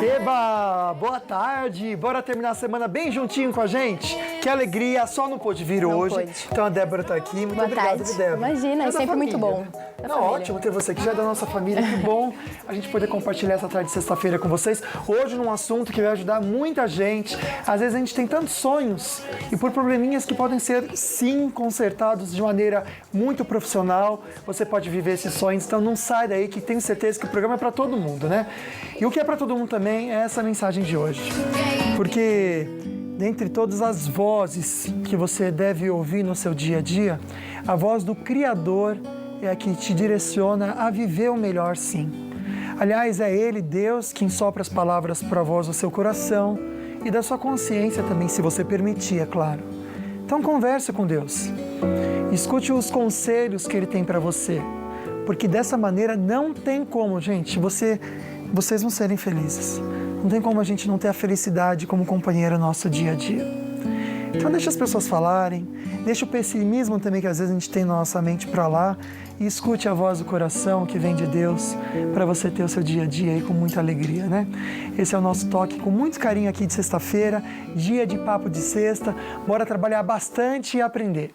Eba, boa tarde, bora terminar a semana bem juntinho com a gente? Que alegria, só não pôde vir hoje. Pôde. Então a Débora tá aqui, muito Boa obrigado, tarde. Débora. Imagina, é sempre muito bom. Não, ótimo ter você aqui, já é da nossa família, que bom a gente poder compartilhar essa tarde de sexta-feira com vocês. Hoje num assunto que vai ajudar muita gente. Às vezes a gente tem tantos sonhos e por probleminhas que podem ser, sim, consertados de maneira muito profissional. Você pode viver esses sonhos, então não sai daí que tenho certeza que o programa é para todo mundo, né? E o que é para todo mundo também é essa mensagem de hoje. Porque dentre todas as vozes que você deve ouvir no seu dia a dia, a voz do Criador é a que te direciona a viver o melhor, sim. Aliás, é Ele, Deus, quem sopra as palavras para a voz do seu coração e da sua consciência também, se você permitir, é claro. Então converse com Deus. Escute os conselhos que Ele tem para você, porque dessa maneira não tem como, gente, vocês não serem felizes. Não tem como a gente não ter a felicidade como companheira no nosso dia a dia. Então deixa as pessoas falarem, deixa o pessimismo também que às vezes a gente tem na nossa mente para lá e escute a voz do coração que vem de Deus para você ter o seu dia a dia aí com muita alegria, né? Esse é o nosso toque com muito carinho aqui de sexta-feira, dia de papo de sexta. Bora trabalhar bastante e aprender.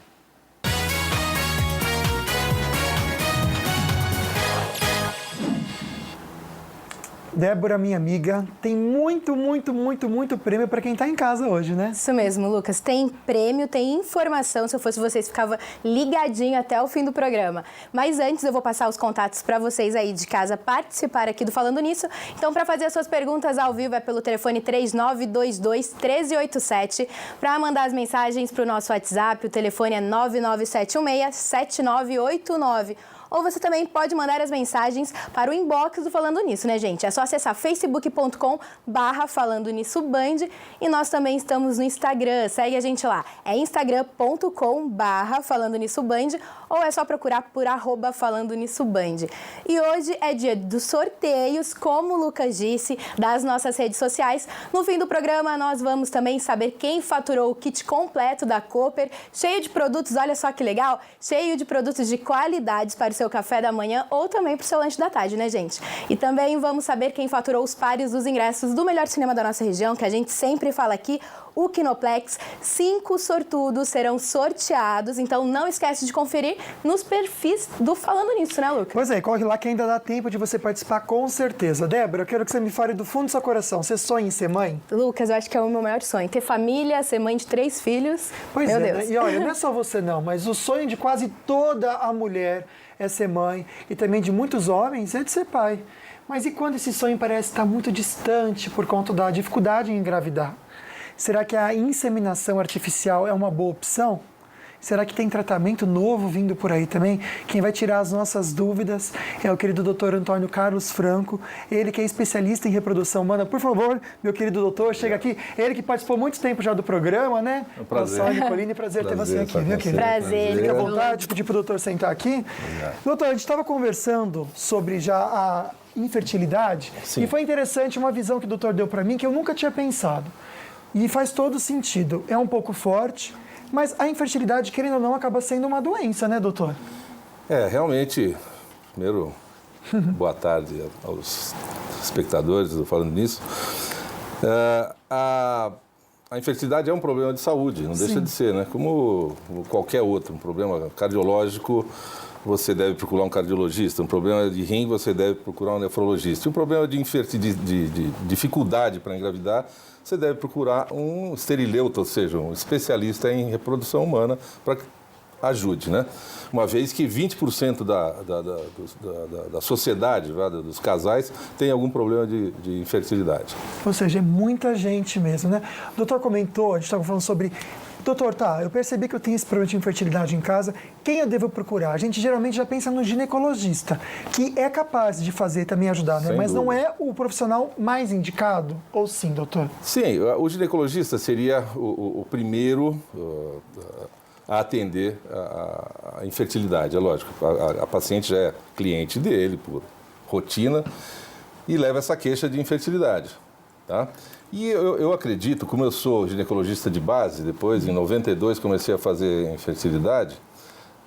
Débora, minha amiga, tem muito prêmio para quem está em casa hoje, né? Isso mesmo, Lucas. Tem prêmio, tem informação. Se eu fosse vocês, ficava ligadinho até o fim do programa. Mas antes, eu vou passar os contatos para vocês aí de casa participar aqui do Falando Nisso. Então, para fazer as suas perguntas ao vivo, é pelo telefone 3922-1387. Para mandar as mensagens para o nosso WhatsApp, o telefone é 99716-7989. Ou você também pode mandar as mensagens para o inbox do Falando Nisso, né, gente? É só acessar facebook.com/Falando Nisso Band e nós também estamos no Instagram. Segue a gente lá. É instagram.com/Falando Nisso Band ou é só procurar por @Falando Nisso Band. E hoje é dia dos sorteios, como o Lucas disse, das nossas redes sociais. No fim do programa, nós vamos também saber quem faturou o kit completo da Cooper, cheio de produtos, olha só que legal, cheio de produtos de qualidade para o seu café da manhã ou também para o seu lanche da tarde, né, gente? E também vamos saber quem faturou os pares dos ingressos do melhor cinema da nossa região, que a gente sempre fala aqui, o Kinoplex. 5 sortudos serão sorteados, então não esquece de conferir nos perfis do Falando Nisso, né, Lucas? Pois é, corre lá que ainda dá tempo de você participar com certeza. Débora, eu quero que você me fale do fundo do seu coração. Você sonha em ser mãe? Lucas, eu acho que é o meu maior sonho. Ter família, ser mãe de 3 filhos. Pois meu é, Deus. né? E olha, não é só você não, mas o sonho de quase toda a mulher é ser mãe e também de muitos homens é de ser pai. Mas e quando esse sonho parece estar muito distante por conta da dificuldade em engravidar? Será que a inseminação artificial é uma boa opção? Será que tem tratamento novo vindo por aí também? Quem vai tirar as nossas dúvidas é o querido Dr. Antônio Carlos Franco, ele que é especialista em reprodução humana. Por favor, meu querido doutor, chega aqui. Ele que participou muito tempo já do programa, né? É um prazer. Nicolini, prazer ter você aqui, viu, querido? Prazer. Fique à vontade, pedir para o doutor sentar aqui. Obrigado. Doutor, a gente estava conversando sobre já a infertilidade. Sim. E foi interessante uma visão que o doutor deu para mim que eu nunca tinha pensado. E faz todo sentido. É um pouco forte, mas a infertilidade, querendo ou não, acaba sendo uma doença, né, doutor? Realmente, primeiro, boa tarde aos espectadores do Falando Nisso. A infertilidade é um problema de saúde, não deixa de ser, né? Como qualquer outro, um problema cardiológico, você deve procurar um cardiologista. Um problema de rim, você deve procurar um nefrologista. E um problema de dificuldade para engravidar, você deve procurar um esterileuta, ou seja, um especialista em reprodução humana para que ajude, né? Uma vez que 20% da sociedade, dos casais, tem algum problema de infertilidade. Ou seja, é muita gente mesmo, né? O doutor comentou, a gente estava falando sobre... Doutor, eu percebi que eu tenho esse problema de infertilidade em casa, quem eu devo procurar? A gente geralmente já pensa no ginecologista, que é capaz de fazer também ajudar, né? Mas não é o profissional mais indicado, ou sim, doutor? Sim, o ginecologista seria o primeiro a atender a infertilidade, é lógico. A paciente já é cliente dele por rotina e leva essa queixa de infertilidade, tá? E eu acredito, como eu sou ginecologista de base, depois em 92 comecei a fazer infertilidade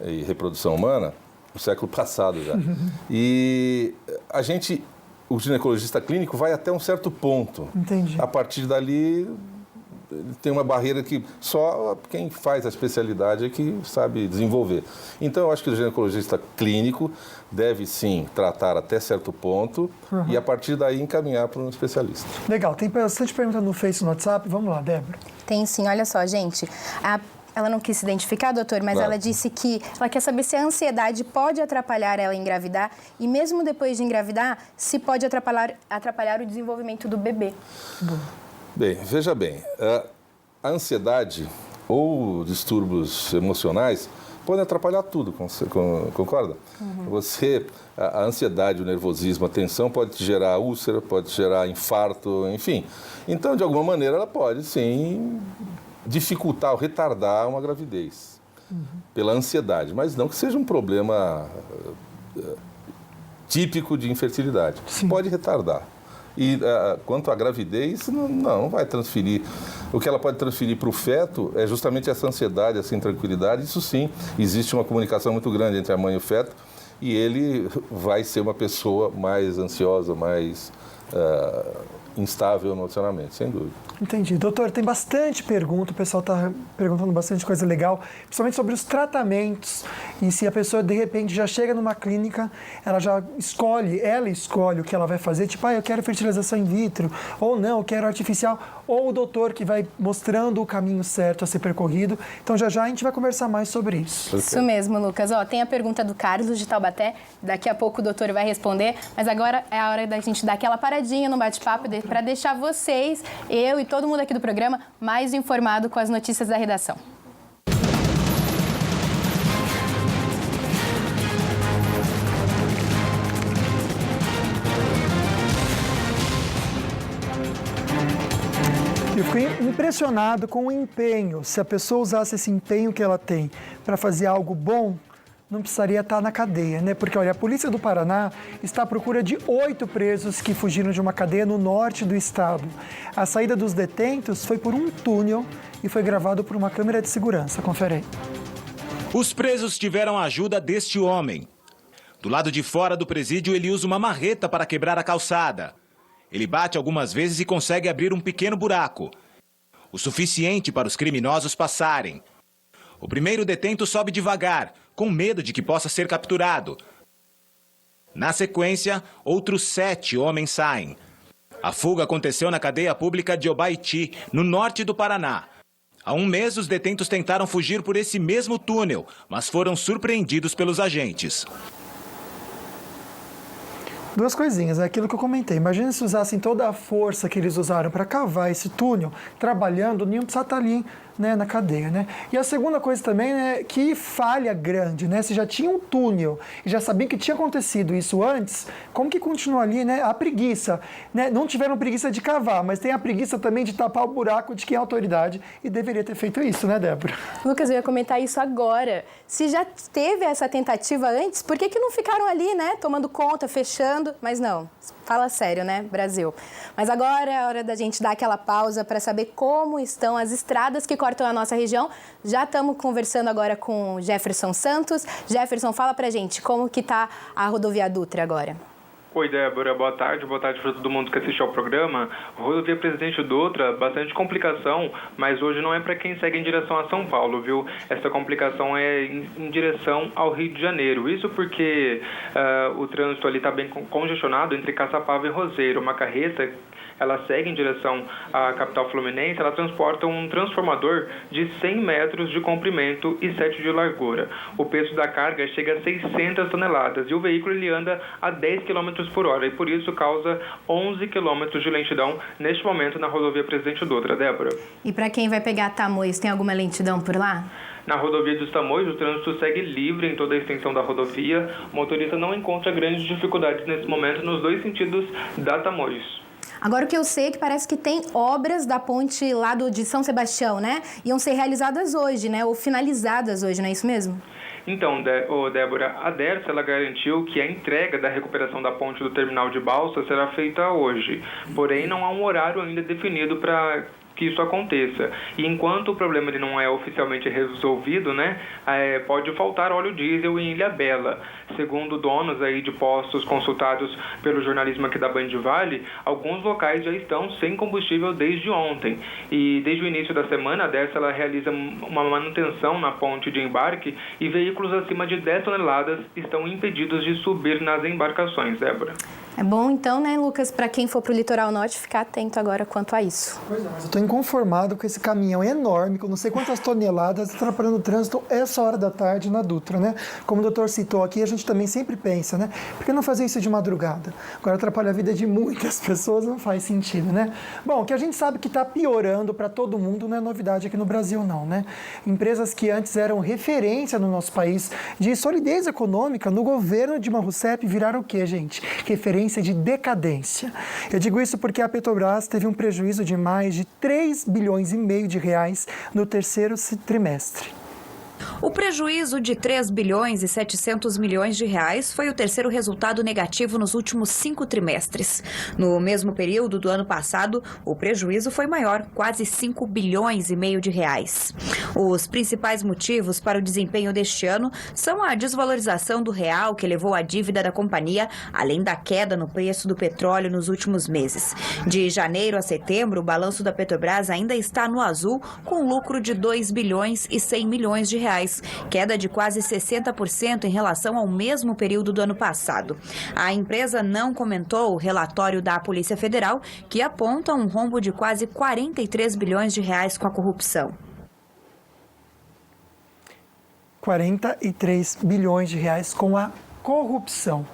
e reprodução humana, no século passado já. E a gente o ginecologista clínico vai até um certo ponto. Entendi. A partir dali, tem uma barreira que só quem faz a especialidade é que sabe desenvolver. Então, eu acho que o ginecologista clínico deve, sim, tratar até certo ponto e, a partir daí, encaminhar para um especialista. Legal. Tem bastante pergunta no Face e no WhatsApp. Vamos lá, Débora. Tem sim, olha só, gente. Ela não quis se identificar, doutor, mas Claro. ela disse que ela quer saber se a ansiedade pode atrapalhar ela em engravidar e mesmo depois de engravidar, se pode atrapalhar o desenvolvimento do bebê. Bem, veja bem, a ansiedade ou distúrbios emocionais podem atrapalhar tudo, concorda? A ansiedade, o nervosismo, a tensão pode te gerar úlcera, pode gerar infarto, enfim. Então, de alguma maneira, ela pode, sim, dificultar ou retardar uma gravidez pela ansiedade, mas não que seja um problema típico de infertilidade. Sim. Pode retardar. E quanto à gravidez, não vai transferir. O que ela pode transferir para o feto é justamente essa ansiedade, essa intranquilidade. Isso sim, existe uma comunicação muito grande entre a mãe e o feto e ele vai ser uma pessoa mais ansiosa, mais instável emocionalmente, sem dúvida. Entendi. Doutor, tem bastante pergunta, o pessoal está perguntando bastante coisa legal, principalmente sobre os tratamentos. E se a pessoa, de repente, já chega numa clínica, ela escolhe o que ela vai fazer, tipo, eu quero fertilização in vitro, ou não, eu quero artificial, ou o doutor que vai mostrando o caminho certo a ser percorrido. Então, já a gente vai conversar mais sobre isso. Isso mesmo, Lucas. Tem a pergunta do Carlos de Taubaté, daqui a pouco o doutor vai responder, mas agora é a hora da gente dar aquela paradinha no bate-papo para deixar vocês, eu e todo mundo aqui do programa, mais informado com as notícias da redação. Eu fiquei impressionado com o empenho. Se a pessoa usasse esse empenho que ela tem para fazer algo bom, não precisaria estar na cadeia, né? Porque, olha, a polícia do Paraná está à procura de 8 presos que fugiram de uma cadeia no norte do estado. A saída dos detentos foi por um túnel e foi gravado por uma câmera de segurança. Confere aí. Os presos tiveram a ajuda deste homem. Do lado de fora do presídio, ele usa uma marreta para quebrar a calçada. Ele bate algumas vezes e consegue abrir um pequeno buraco, o suficiente para os criminosos passarem. O primeiro detento sobe devagar, com medo de que possa ser capturado. Na sequência, outros 7 homens saem. A fuga aconteceu na cadeia pública de Obaiti, no norte do Paraná. Há um mês, os detentos tentaram fugir por esse mesmo túnel, mas foram surpreendidos pelos agentes. Duas coisinhas, é aquilo que eu comentei. Imagina se usassem toda a força que eles usaram para cavar esse túnel, trabalhando, nenhum precisava estar ali, né, na cadeia, né? E a segunda coisa também, né, que falha grande, né? Se já tinha um túnel e já sabiam que tinha acontecido isso antes, como que continua ali, né? A preguiça, né? Não tiveram preguiça de cavar, mas tem a preguiça também de tapar o buraco de quem é autoridade e deveria ter feito isso, né, Débora? Lucas, eu ia comentar isso agora. Se já teve essa tentativa antes, por que não ficaram ali, né, tomando conta, fechando? Mas não, fala sério, né, Brasil? Mas agora é a hora da gente dar aquela pausa para saber como estão as estradas que cortam a nossa região. Já estamos conversando agora com o Jefferson Santos. Jefferson, fala pra gente como que tá a rodovia Dutra agora. Oi, Débora, boa tarde para todo mundo que assistiu ao programa. Rodovia Presidente Dutra, bastante complicação, mas hoje não é para quem segue em direção a São Paulo, viu? Essa complicação é em direção ao Rio de Janeiro. Isso porque o trânsito ali está bem congestionado entre Caçapava e Roseiro. Uma carreta, ela segue em direção à capital fluminense, ela transporta um transformador de 100 metros de comprimento e 7 de largura. O peso da carga chega a 600 toneladas e o veículo ele anda a 10 km por hora e por isso causa 11 km de lentidão neste momento na rodovia Presidente Dutra. Débora. E para quem vai pegar Tamoios, tem alguma lentidão por lá? Na rodovia dos Tamoios, o trânsito segue livre em toda a extensão da rodovia. O motorista não encontra grandes dificuldades nesse momento nos dois sentidos da Tamoios. Agora, o que eu sei é que parece que tem obras da ponte lá de São Sebastião, né? Iam ser realizadas hoje, né? Ou finalizadas hoje, não é isso mesmo? Então, Débora, a Dersa ela garantiu que a entrega da recuperação da ponte do terminal de Balsa será feita hoje. Porém, não há um horário ainda definido para que isso aconteça. E enquanto o problema ele não é oficialmente resolvido, né, pode faltar óleo diesel em Ilhabela. Segundo donos aí de postos consultados pelo jornalismo aqui da Band Vale, alguns locais já estão sem combustível desde ontem. E desde o início da semana, a Dersa ela realiza uma manutenção na ponte de embarque e veículos acima de 10 toneladas estão impedidos de subir nas embarcações, Débora. É bom então, né, Lucas, para quem for para o litoral norte, ficar atento agora quanto a isso. Pois é, mas eu estou inconformado com esse caminhão enorme, com não sei quantas toneladas, atrapalhando o trânsito essa hora da tarde na Dutra, né? Como o doutor citou aqui, a gente também sempre pensa, né? Por que não fazer isso de madrugada? Agora atrapalha a vida de muitas pessoas, não faz sentido, né? Bom, que a gente sabe que está piorando para todo mundo, não é novidade aqui no Brasil, não, né? Empresas que antes eram referência no nosso país de solidez econômica, no governo Dilma Rousseff viraram o quê, gente? Referência de decadência. Eu digo isso porque a Petrobras teve um prejuízo de mais de 3 bilhões e meio de reais no terceiro trimestre. O prejuízo de 3 bilhões e 700 milhões de reais foi o terceiro resultado negativo nos últimos 5 trimestres. No mesmo período do ano passado, o prejuízo foi maior, quase 5 bilhões e meio de reais. Os principais motivos para o desempenho deste ano são a desvalorização do real, que levou a dívida da companhia, além da queda no preço do petróleo nos últimos meses. De janeiro a setembro, o balanço da Petrobras ainda está no azul, com lucro de 2 bilhões e 100 milhões de reais, queda de quase 60% em relação ao mesmo período do ano passado. A empresa não comentou o relatório da Polícia Federal, que aponta um rombo de quase 43 bilhões de reais com a corrupção. 43 bilhões de reais com a corrupção.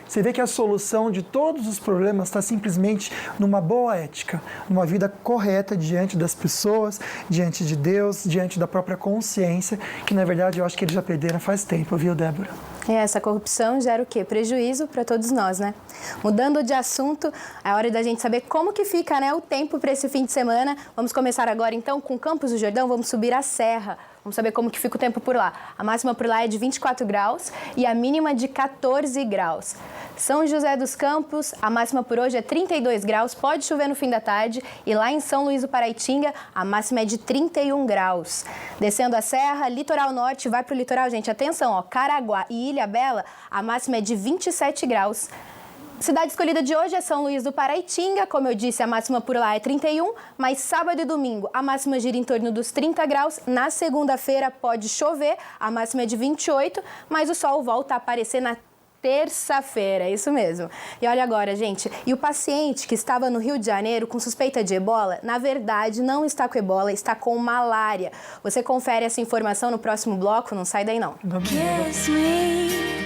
Você vê que a solução de todos os problemas está simplesmente numa boa ética, numa vida correta diante das pessoas, diante de Deus, diante da própria consciência, que na verdade eu acho que eles já perderam faz tempo, viu, Débora? E essa corrupção gera o quê? Prejuízo para todos nós, né? Mudando de assunto, é hora da gente saber como que fica, né, o tempo para esse fim de semana. Vamos começar agora então com Campos do Jordão, vamos subir a serra. Vamos saber como que fica o tempo por lá. A máxima por lá é de 24 graus e a mínima de 14 graus. São José dos Campos, a máxima por hoje é 32 graus, pode chover no fim da tarde. E lá em São Luís do Paraitinga, a máxima é de 31 graus. Descendo a serra, litoral norte, vai para o litoral, gente, atenção, ó, Caraguá e Ilhabela, a máxima é de 27 graus. Cidade escolhida de hoje é São Luís do Paraitinga, como eu disse, a máxima por lá é 31, mas sábado e domingo a máxima gira em torno dos 30 graus. Na segunda-feira pode chover, a máxima é de 28, mas o sol volta a aparecer na terça-feira, isso mesmo. E olha agora, gente, e o paciente que estava no Rio de Janeiro com suspeita de ebola, na verdade não está com ebola, está com malária. Você confere essa informação no próximo bloco, não sai daí não. Kiss me.